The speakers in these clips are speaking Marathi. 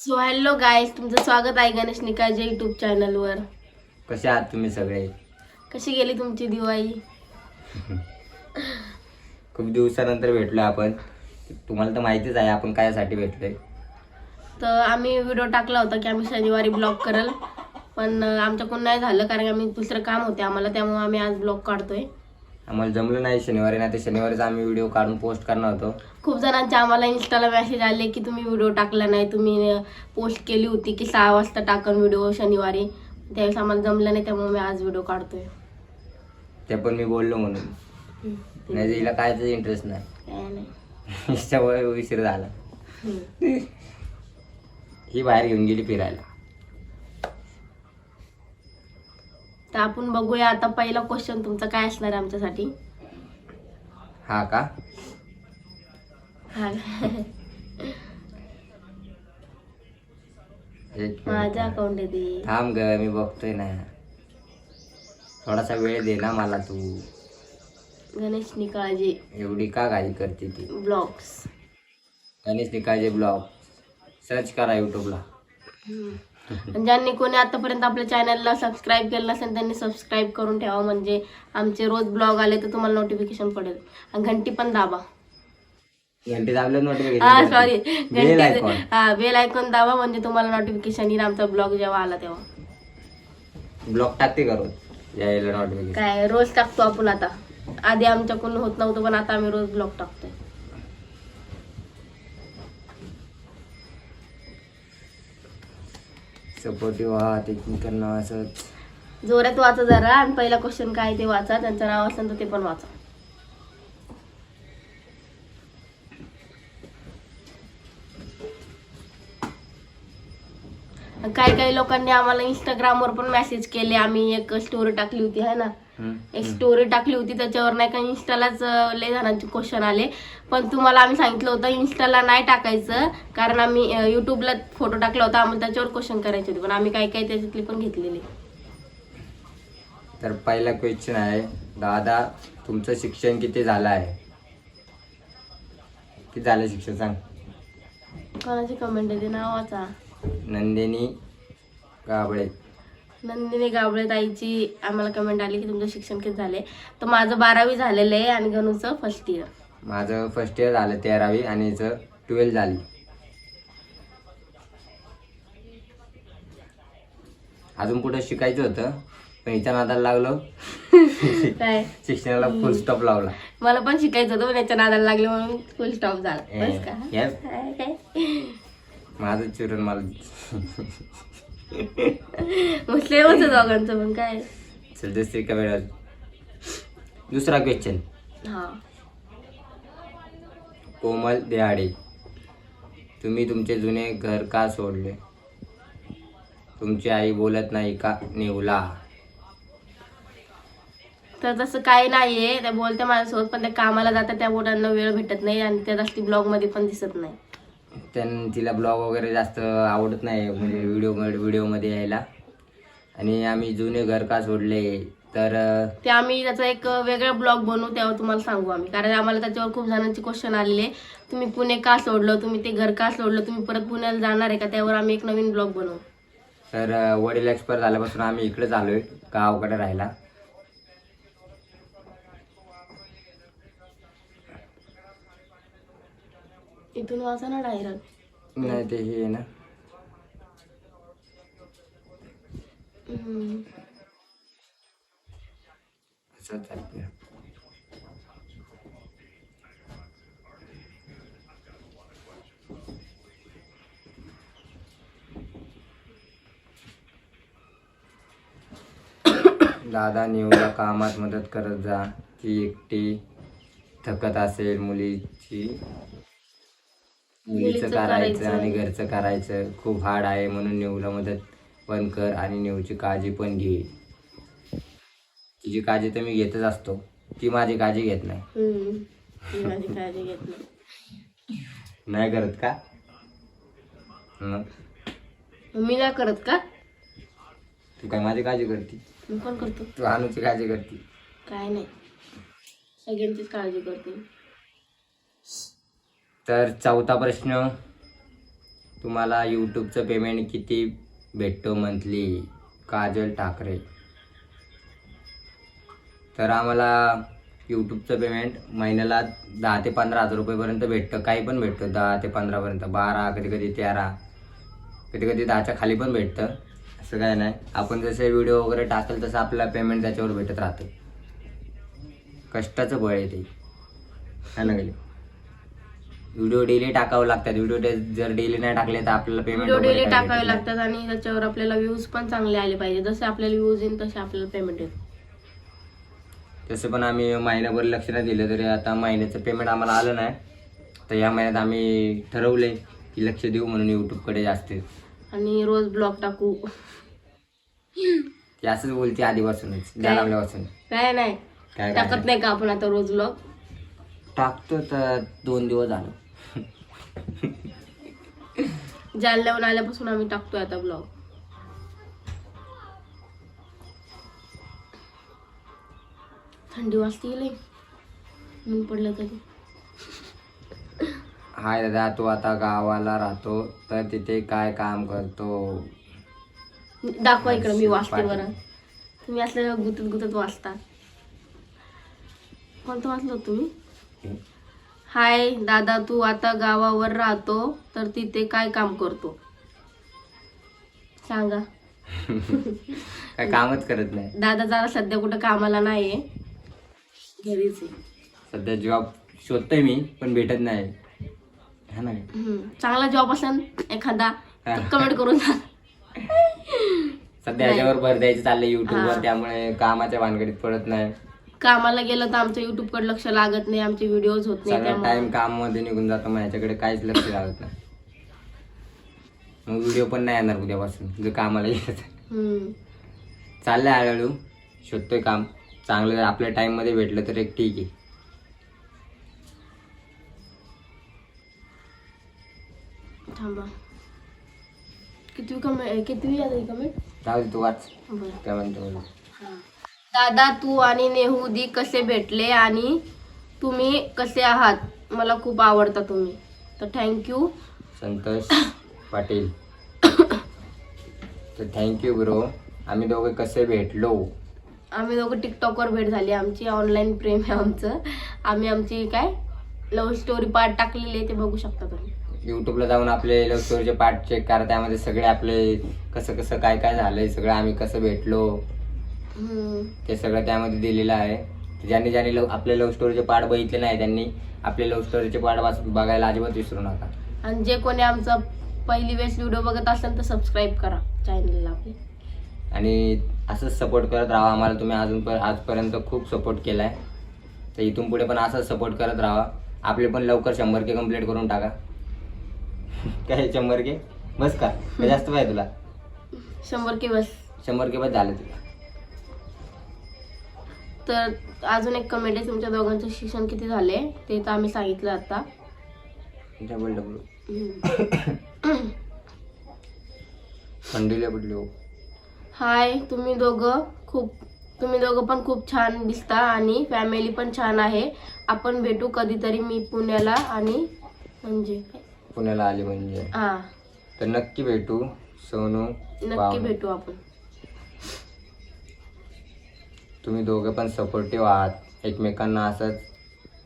सो हॅलो गाईज, तुमचं स्वागत आहे गणेश निकाळजे यूट्यूब चॅनलवर. कसे आहात तुम्ही सगळे? कशी गेली तुमची दिवाळी? खूप दिवसानंतर भेटलो आपण. तुम्हाला तर माहितीच आहे आपण कायसाठी भेटलोय. तर आम्ही व्हिडिओ टाकला होता की आम्ही शनिवारी ब्लॉग करल, पण आमच्याकडून नाही झालं कारण आम्ही दुसरं काम होते आम्हाला, त्यामुळे आम्ही आज ब्लॉग काढतोय. आम्हाला जमलं नाही शनिवारी, नाही तर शनिवारीच आम्ही व्हिडिओ काढून पोस्ट करणार होतो. खूप जणांचे आम्हाला इंस्टाला मेसेज आले की तुम्ही व्हिडिओ टाकला नाही, तुम्ही पोस्ट केली होती की 6 वाजता टाकन व्हिडिओ शनिवारी. त्यावेळेस आम्हाला जमलं नाही, त्यामुळे मी आज व्हिडिओ काढतोय. ते पण मी बोललो म्हणून, नाही तर हिला कायच इंटरेस्ट नाही. काय नाही. हिच्यामुळे उशीर झाला. हम्म. ही बाहेर घेऊन गेली फिरायला. तर आपण बघूया आता. पहिला क्वेश्चन तुमचा काय असणार आहे आमच्यासाठी? हा का? हा. एक माझ्या अकाउंट आहे ते. थांब ग, मी बघतोय ना. थोडासा वेळ दे ना मला तू. गणेश निकाळजे एवढी का घाई करते ती? Blogs. Ganesh Nikalje blog search करा यूट्यूबला. आणि ज्यांनी कोणी आतापर्यंत आपल्या चॅनलला सबस्क्राईब केलं नसेल त्यांनी सबस्क्राईब करून ठेवा, म्हणजे आमचे रोज ब्लॉग आले तर तुम्हाला नोटिफिकेशन पडेल. आणि घंटी पण दाबा. घंटी दाबल्यावर हा नोटिफिकेशन सॉरी, बेल आयकॉन. हा बेल आयकॉन दाबा, म्हणजे तुम्हाला नोटिफिकेशन येईल आमचा ब्लॉग जेव्हा आला तेव्हा. ब्लॉग टाकते का रोज? यायला नोटिफिकेशन. काय रोज टाकतो आपण आता. आधी आमच्याकडून होत नव्हतं, पण आता आम्ही रोज ब्लॉग टाकतोय. सपोर्टिव्ह आहात एकमेकांना असंच. जोरात वाचा जरा, आणि पहिला क्वेश्चन काय ते वाचा. त्यांचं नाव असेल तर ते पण वाचा. काही काही लोकांनी आम्हाला इंस्टाग्रामवर पण मेसेज केले. आम्ही एक स्टोरी टाकली होती है ना, एक स्टोरी टाकली होती, त्याच्यावर नाही का इंस्टालाच लय जणांचे क्वेश्चन आले. पण तुम्हाला आम्ही सांगितलं होतं इंस्टाला नाही टाकायचं, कारण आम्ही युट्यूबला फोटो टाकला होता, आम्हाला त्याच्यावर क्वेश्चन करायचे होते, पण आम्ही काही काही त्याच्यातले पण घेतलेले. तर पहिला क्वेश्चन आहे, दादा तुमचं शिक्षण किती झालं आहे? किती झालं शिक्षण सांग. कोणाची कमेंट आहे ते नाव वाचा. नंदिनी गाबळे. नंदिनी गावळे ताईची आम्हाला कमेंट आली की तुमचं शिक्षण किती झाले. तर माझं 12वी झालेलं आहे आणि गणूचं फर्स्ट इयर. माझं फर्स्ट इयर झालं 13वी आणि हिचं 12 झाली. अजून कुठं शिकायचं होतं, पण हिच्या नादाला लागलो. काय शिक्षणाला फुल स्टॉप लावला. मला पण शिकायचं होतं, पण याच्या नादाला लागले म्हणून फुल स्टॉप झाला. बस का? Yes. काय माझं चिरून मला मुस्लिमच दोघांचं, पण काय. चल दुसरी कमेंट. दुसरा क्वेश्चन, हा. कोमल देहाडे. तुम्ही तुमचे जुने घर का सोडले? तुमची आई बोलत नाही का नेवला? तर तसं काही नाहीये, त्या बोलते माझ्यासोबत, पण त्या कामाला जातात त्यामुळे त्यांना वेळ भेटत नाही, आणि त्या जास्ती ब्लॉग मध्ये पण दिसत नाही. तिला ब्लॉग वगैरे जास्त आवडत नाही, म्हणजे व्हिडिओमध्ये यायला. आणि आम्ही जुने घर का सोडले, तर ते आम्ही त्याचा एक वेगळा ब्लॉग बनवू, तेव्हा तुम्हाला सांगू आम्ही, कारण आम्हाला त्याच्यावर खूप जणांचे क्वेश्चन आलेले. तुम्ही पुणे का सोडलं, तुम्ही ते घर का सोडलं, तुम्ही परत पुण्याला जाणार आहे का, त्यावर आम्ही एक नवीन ब्लॉग बनवू. तर वडील एक्सपायर झाल्यापासून आम्ही इकडेच आलोय गावाकडे राहायला. इथून वाचा ना डायरेक्ट. नाही ते हे आहे ना. असं चालतंय. दादा नेऊला कामात मदत करत जा. ती एकटी थकत असेल. मुलीचं करायचं आणि घरचं करायचं खूप हार्ड आहे, म्हणून नेऊला मदत पण कर आणि नेऊची काळजी पण घे. तिची काळजी तर मी घेतच असतो, ती माझी काळजी घेत नाही. माझी काळजी घेत नाही. नाही करत का? मी नाही करत का? तू काय माझी काळजी करते? मी पण करतो. तू अनुची काळजी करते? काय नाही, सगळ्यांचीच काळजी करते. तर चौथा प्रश्न, तुम्हाला यूट्यूबचं पेमेंट किती भेटतो मंथली? काजल ठाकरे. तर आम्हाला यूट्यूबचं पेमेंट महिन्याला 10 ते 15 हजार रुपयेपर्यंत भेटतं. काही पण भेटतं, 10 ते 15पर्यंत, 12, कधी कधी 13, कधी कधी 10च्या खाली पण भेटतं. असं काय नाही, आपण जसे व्हिडिओ वगैरे टाकेल तसं आपल्याला पेमेंट त्याच्यावर भेटत राहतं. कष्टाचं बळ आहे ते, है ना. व्हिडिओ डेली टाकावं लागतात. व्हिडिओ जर डेली नाही टाकले तर आपल्याला पेमेंट व्हिडिओ डेली टाकावे लागतात आणि त्याच्यावर आपल्याला व्ह्यूज पण चांगले आले पाहिजे. जसे आपल्याला व्ह्यूज येईल तसे आपल्याला पेमेंट येईल. तसं पण आम्ही महिनाभर लक्ष नाही दिलं तरी आता महिन्याचं पेमेंट आम्हाला आलं नाही. तर या महिन्यात आम्ही ठरवले की लक्ष देऊ म्हणून यूट्यूबकडे जास्त आणि रोज ब्लॉग टाकू. ती असंच बोलते आधीपासूनच, जाणवल्यापासून. काय नाही टाकत नाही का आपण आता रोज ब्लॉग? टाकतो तर 2 दिवस झालं. जालन्याहून आल्यापासून आम्ही टाकतोय आता ब्लॉग. थंडी वाजते गेली, ऊन पडलं तरी. हाय दादा, तू आता गावाला राहतो तर तिथे काय काम करतो? दाखवा इकडं, मी वाचते बरं. तुम्ही असलं गुतत गुतत वाचता. कोणतं वाचलं तुम्ही? हाय दादा, तू आता गावावर राहतो तर तिथे काय काम करतो सांगा. काय कामच करत नाही दादा. जरा सध्या कुठं कामाला नाहीये, घरीच आहे. सध्या जॉब शोधतोय मी पण भेटत नाही, है ना. चांगला जॉब असेल एखादा कमेंट करून सांग. सध्या याच्यावर भर द्यायचं चाललंय युट्यूबवर, त्यामुळे कामाच्या भानगडीत पडत नाही. कामाला गेलं तर आमच्या युट्यूब कडे लक्ष लागत नाही, आमचे व्हिडिओज होत नाही. सगळा टाइम काम मध्ये निघून जातो, मग याच्याकडे काहीच लक्ष लागत नाही. मग व्हिडिओ पण नाही येणार उद्यापासून जर कामाला गेलं. चाललंय हळूहळू, शोधतोय काम चांगलं. आपल्या टाइम मध्ये भेटलं तर एक ठीक आहे. थांबा, कितवी आली कमेंट? जाऊ दे, तू वाच बरं. काय म्हणतो. दादा, तू आणि नेहुदी कसे भेटले आणि तुम्ही कसे आहात? मला खूप आवडता तुम्ही. तर थँक्यू संतोष पाटील. तर थँक्यू ब्रो. आम्ही दोघे कसे भेटलो? आम्ही दोघं टिकटॉकवर भेट झाली आमची. ऑनलाईन प्रेम आहे आमचं. आम्ही आमची काय लव्ह स्टोरी पार्ट टाकलेली आहे, ते बघू शकता तुम्ही. यूट्यूबला जाऊन आपले लव्ह स्टोरीचे पार्ट चेक करा, त्यामध्ये सगळे आपले कसं कसं काय काय झालंय, सगळं आम्ही कसं भेटलो ते सगळं त्यामध्ये दिलेलं आहे. ज्यांनी ज्यांनी आपले लव्ह स्टोरीचे पार्ट बघितले नाही त्यांनी आपले लव्ह स्टोरीचे पार्ट बघायला अजिबात विसरू नका. आणि जे कोणी आमचा पहिली वेळेस व्हिडिओ बघत असेल तर सबस्क्राईब करा चॅनलला आपले. आणि असंच सपोर्ट करत राहा आम्हाला. तुम्ही आजपर्यंत खूप सपोर्ट केला आहे, तर इथून पुढे पण असंच सपोर्ट करत राहा. आपले पण लवकर 100K कंप्लीट करून टाका. काय 100K बस का जास्त पाहिजे तुला? 100K बस. 100K बस झालं तुला. तर अजून एक कमेंट आहे, तुमच्या दोघांचं शिक्षण किती झाले ते तर आम्ही सांगितलं आता. डबल थंडीला पडलो. हाय, तुम्ही दोघं पण खूप छान दिसता आणि फॅमिली पण छान आहे. आपण भेटू कधीतरी. मी पुण्याला आणि म्हणजे पुण्याला आली म्हणजे हा, तर नक्की भेटू सोनू. नक्की भेटू आपण. तुम्ही दोघे पण सपोर्टिव्ह आहात. एकमेकांना असंच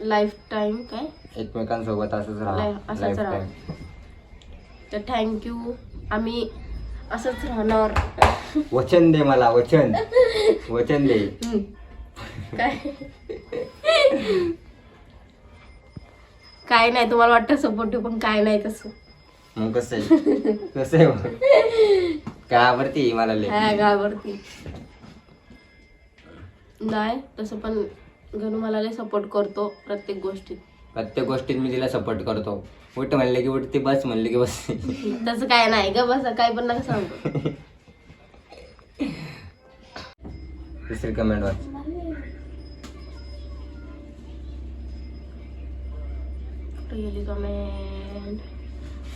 लाईफ टाइम काय एकमेकांसोबत असंच असंच राहा. राहा. तर थँक्यू. आम्ही असंच राहणार. वचन दे मला, वचन दे. काय काय नाही, तुम्हाला वाटतं सपोर्टिव्ह पण काय नाही तसं. मग कसं आहे काय आवडती मला लय गावावरती नाही तसं, पण गणू मला लय सपोर्ट करतो प्रत्येक गोष्टीत. मी तिला सपोर्ट करतो. उठ म्हणले की उठते, बस म्हणले की बस. तसं काय नाही ग, बस काय पण नका सांगतो. दुसरी कमेंट वाच. कमेंट.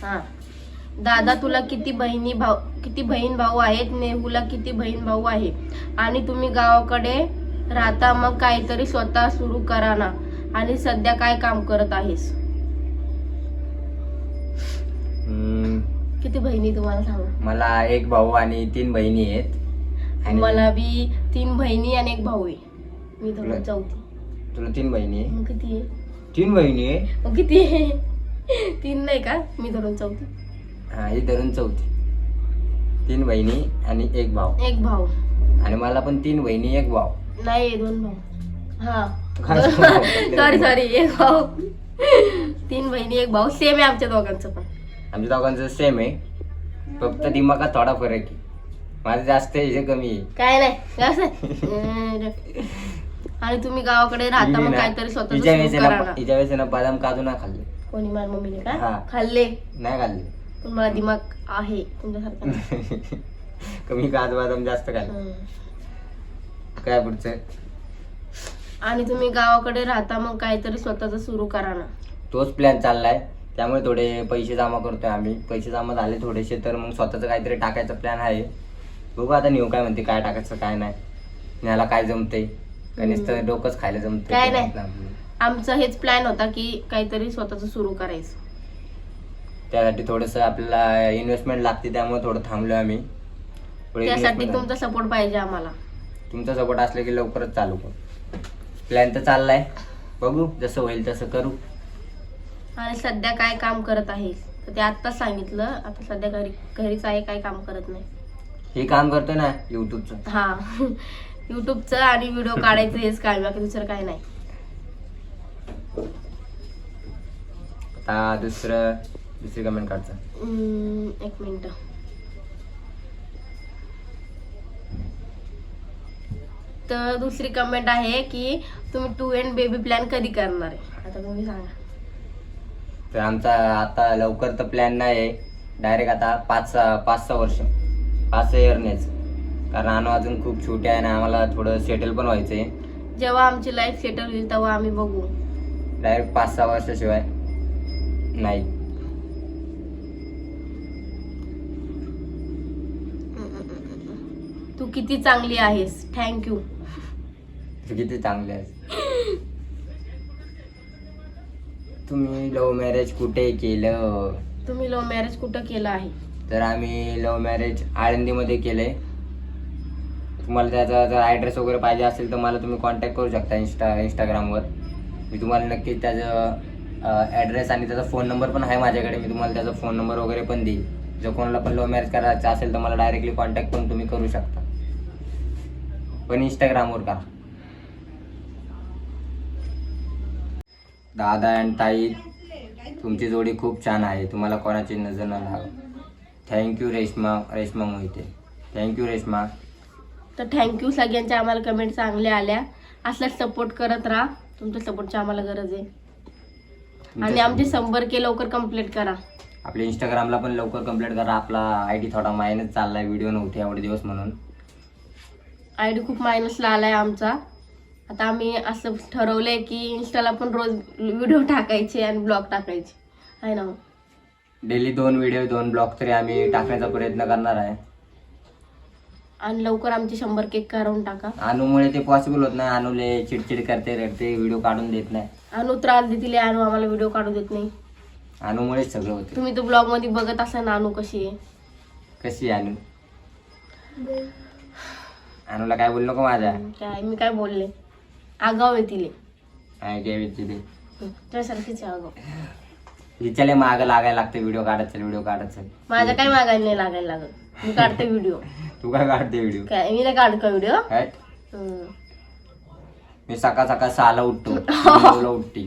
हा, दादा तुला किती बहीण भाऊ आहेत? नेहुला किती बहीण भाऊ आहे? आणि तुम्ही गावाकडे राहता, मग काहीतरी स्वतः सुरू करा ना. आणि सध्या काय काम करत आहेस? किती बहिणी तुम्हाला सांगा? मला एक भाऊ आणि 3 बहिणी आहेत. आणि मला बी 3 बहिणी आणि 1 भाऊ आहे. मी धरून चौथी. तुला 3 बहिणी आहे? मग किती आहे? 3 बहिणी आहे? मग किती आहे? 3 नाही का? मी धरून चौथी. हा, ही धरून चौथी. 3 बहिणी आणि 1 भाऊ. 1 भाऊ. आणि मला पण 3 बहिणी 1 भाऊ. नाही 2 भाऊ. हा सॉरी 1 भाऊ. 3 बहिणी 1 भाऊ. सेम आहे आमच्या दोघांचं पण. आमच्या दोघांचं सेम आहे, फक्त दिमागात थोडा फरक आहे. माझं जास्त आहे, कमी आहे. काय नाही असं. आणि तुम्ही गावाकडे राहता मग काहीतरी स्वतःच हिच्या वेळेस ना बदाम काजू ना खाल्ले. कोणी? माझ्या मम्मीने हा. का खाल्ले? नाही खाल्ले. पण मला दिमाग आहे तुमच्यासारखा. कमी काजू बदाम जास्त खाल्ले. काय पुढचं? आणि तुम्ही गावाकडे राहता मग काहीतरी स्वतःच सुरू करा ना. तोच प्लॅन चाललाय. त्यामुळे थोडे पैसे जमा करतोय आम्ही. पैसे जमा झाले थोडेसे तर मग स्वतःच काहीतरी टाकायचा प्लॅन आहे. बघू आता न्यू काय म्हणते, काय टाकायचं काय नाही, न्याला काय जमते. नुसतं डोकंच खायला जमते काय नाही. आमचा हेच प्लॅन होता की काहीतरी स्वतःच सुरू करायचं. त्यासाठी थोडस आपल्याला इन्व्हेस्टमेंट लागते, त्यामुळे थोडं थांबलोय आम्ही. त्यासाठी तुमचा सपोर्ट पाहिजे आम्हाला. तुमचा सपोर्ट असला की लवकरच चालू करू. प्लॅन तर चाललाय, बघू जसं होईल तसं करू. आणि सध्या काय काम करत आहे ते आत्ताच सांगितलं. आता सध्या घरीच आहे, काय काम करत नाही. हे काम करतोय ना युट्यूबचं. हा युट्यूबचं आणि व्हिडिओ काढायचं हेच काय, बाकी दुसरं काय नाही. आता दुसरी कमेंट काढचा. 1 मिनिट. तर दुसरी कमेंट आहे की तुम्ही 2 बेबी प्लॅन कधी करणार आहे? आता तुम्ही सांगा. तर आमचा आता लवकर तर प्लॅन नाही आहे. डायरेक्ट आता 5-6 वर्ष 5 इयरनेच. कारण आणू अजून खूप छोटे आहे ना, आम्हाला थोडं सेटल पण व्हायचंय. जेव्हा आमची लाईफ सेटल होईल तेव्हा आम्ही बघू. डायरेक्ट 5-6 वर्षाशिवाय नाही. तू किती चांगली आहेस. थँक्यू. तू किती चांगली आहेस. तुम्ही लव्ह मॅरेज कुठे केलं? तुम्ही लव्ह मॅरेज कुठं केलं आहे? तर आम्ही लव्ह मॅरेज आळंदीमध्ये केलंय. तुम्हाला त्याचा जर ॲड्रेस वगैरे पाहिजे असेल तर मला तुम्ही कॉन्टॅक्ट करू शकता इंस्टाग्रामवर. मी तुम्हाला नक्कीच त्याचं ॲड्रेस आणि त्याचा फोन नंबर पण आहे माझ्याकडे. मी तुम्हाला त्याचा फोन नंबर वगैरे पण देईल. जर कोणाला पण लव्ह मॅरेज करायचं असेल तर मला डायरेक्टली कॉन्टॅक्ट पण तुम्ही करू शकता, पण इंस्टाग्रामवर करा. दादा आणि ताई तुमची जोडी खूप छान आहे. तुम्हाला कोणाची नजर न लाव. थँक्यू रेश्मा मोहिते. थँक्यू रेश्मा. तर थँक्यू सगळ्यांच्या. आम्हाला कमेंट चांगल्या आल्या. असलाच सपोर्ट करत राहा. तुमच्या सपोर्टची आम्हाला गरज आहे. आणि आमचे 100K लवकर कंप्लीट करा. आपल्या इंस्टाग्रामला पण लवकर कंप्लीट करा. आपला ID थोडा मायनस चाललाय, व्हिडिओ नव्हते एवढे दिवस म्हणून. ID खूप मायनसला आलाय आमचा. आता आम्ही असं ठरवलंय की इंस्टाला पण रोज व्हिडिओ टाकायचे आणि ब्लॉग टाकायचे आहे ना. डेली 2 व्हिडिओ 2 ब्लॉग तरी आम्ही टाकण्याचा प्रयत्न करणार आहे. आणि लवकर आमचे 100K करून टाका. अनुमुळे ते पॉसिबल होत नाही. अनुले चिडचिड करते, रडते, व्हिडिओ काढून देत नाही. अनु त्रास देतील. अनु आम्हाला व्हिडिओ काढू देत नाही. अनुमुळेच सगळं होते. तुम्ही तो ब्लॉग मध्ये बघत असा ना अनु कशी आहे. कशी आहे अनु? अनुला काय बोलू नको माझ्या. काय मी काय बोलले? आगाव आहे तिले. काय घ्यावी तिथे त्यासारखीच आगाव. हिच्याले माग लागायला लागते. व्हिडिओ काढत माझ्या काय मागायला नाही लागायला लागत. मी काढते व्हिडिओ. तू काय काढते व्हिडिओ? काय मी नाही काढत का व्हिडिओ? मी सकाळ 6ला उठतो. उठते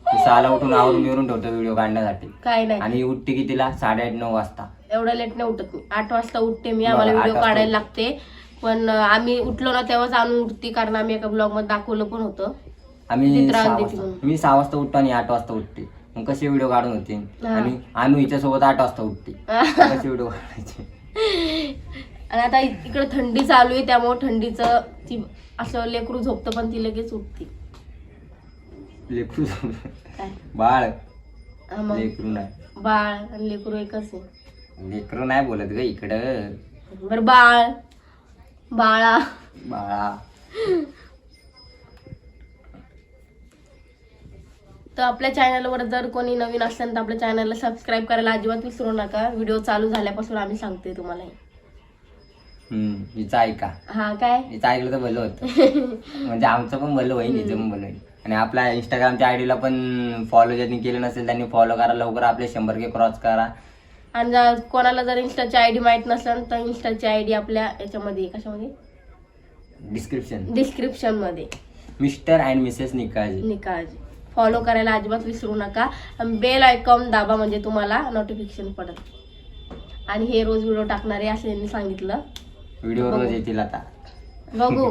मी 6ला उठून आवरून बिरून ठेवतो व्हिडिओ काढण्यासाठी. काय नाही. आणि उठते कितीला? 8:30-9 वाजता. एवढ्या लेट नाही उठत मी. 8 वाजता उठते मी. आम्हाला व्हिडिओ काढायला लागते. पण आम्ही उठलो ना तेव्हाच आणून उठते. कारण आम्ही एका ब्लॉग मध्ये दाखवलं पण होतं. मी 6 वाजता उठतो आणि 8 वाजता उठते. मग कसे व्हिडिओ काढून होते. आणि अनु हिच्यासोबत 8 वाजता उठते. कसे व्हिडिओ काढायचे. आणि आता इकडे थंडी चालू आहे त्यामुळे थंडीचं ती असं लेकरू झोपतं पण ती लगेच उठते. लेकरू काय बाळ? मग लेकरू नाही. बाळ आणि लेकरू एकच आहे. लेकरू नाही बोलत ग इकडं. बरं बाळ बाळा बाळा. तर आपल्या चॅनलवर जर कोणी नवीन असेल तर आपल्या चॅनलला सबस्क्राईब करायला अजिबात विसरू नका. व्हिडिओ चालू झाल्यापासून आम्ही सांगते तुम्हाला. हिचं ऐका. हा काय हिचं ऐकलं तर भलं होतं. म्हणजे आमचं पण भलं होईल, हिचं पण भलं होईल. आणि आपल्या इंस्टाग्रामच्या आयडीला पण फॉलो ज्यांनी केलं नसेल त्यांनी फॉलो करा लवकर, आपले 100K क्रॉस करा. आणि कोणाला जर इंस्टाची आयडी माहित नसेल तर इंस्टाची आयडी आपल्या याच्यामध्ये कशामध्ये डिस्क्रिप्शन मध्ये mister and Mrs Nikalje follow करायला अजिबात विसरू नका. बेल आयकॉन दाबा म्हणजे तुम्हाला नोटिफिकेशन पडत. आणि हे रोज व्हिडिओ टाकणारे असं यांनी सांगितलं. व्हिडिओ रोज येतील आता बघू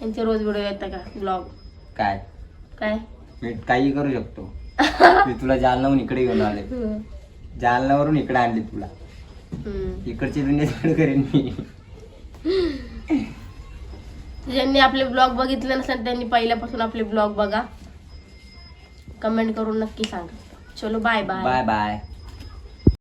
यांचे रोज व्हिडिओ येतात का ब्लॉग. काय मी काही करू शकतो. मी तुला जालनाहून इकडे घेऊन आले, जालनावरून इकडे आणली तुला. इकडची दुनिया तिकडे करेन मी. ज्यांनी आपले ब्लॉग बघितले नसेल त्यांनी पहिल्यापासून आपले ब्लॉग बघा. कमेंट करून नक्की सांगा. चलो बाय बाय. Bye bye.